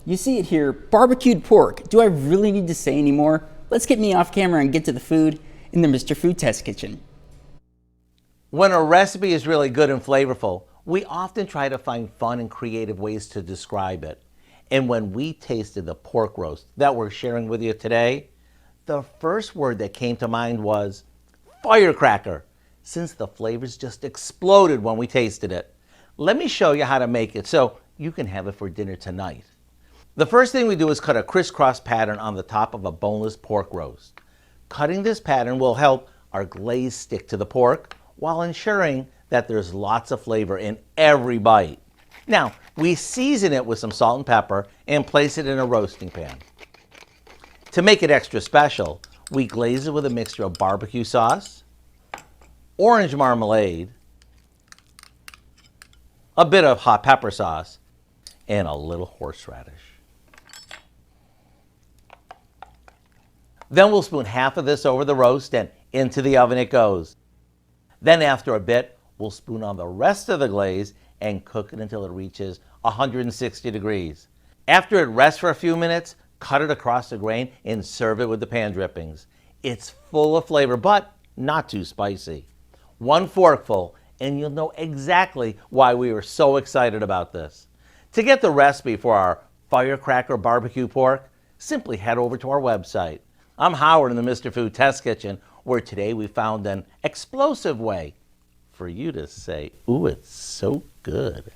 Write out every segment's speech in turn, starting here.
You see it here, barbecued pork. Do I really need to say any more? Let's get me off camera and get to the food in the Mr. Food Test Kitchen. When a recipe is really good and flavorful, we often try to find fun and creative ways to describe it. And when we tasted the pork roast that we're sharing with you today, the first word that came to mind was firecracker, since the flavors just exploded when we tasted it. Let me show you how to make it so you can have it for dinner tonight. The first thing we do is cut a crisscross pattern on the top of a boneless pork roast. Cutting this pattern will help our glaze stick to the pork while ensuring that there's lots of flavor in every bite. Now, we season it with some salt and pepper and place it in a roasting pan. To make it extra special, we glaze it with a mixture of barbecue sauce, orange marmalade, a bit of hot pepper sauce, and a little horseradish. Then we'll spoon half of this over the roast and into the oven it goes. Then after a bit, we'll spoon on the rest of the glaze and cook it until it reaches 160 degrees. After it rests for a few minutes, cut it across the grain and serve it with the pan drippings. It's full of flavor, but not too spicy. One forkful, and you'll know exactly why we were so excited about this. To get the recipe for our firecracker barbecue pork, simply head over to our website. I'm Howard in the Mr. Food Test Kitchen, where today we found an explosive way for you to say, ooh, it's so good.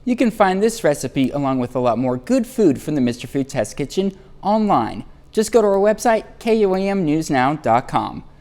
You can find this recipe along with a lot more good food from the Mr. Food Test Kitchen online. Just go to our website, KUAMnewsnow.com.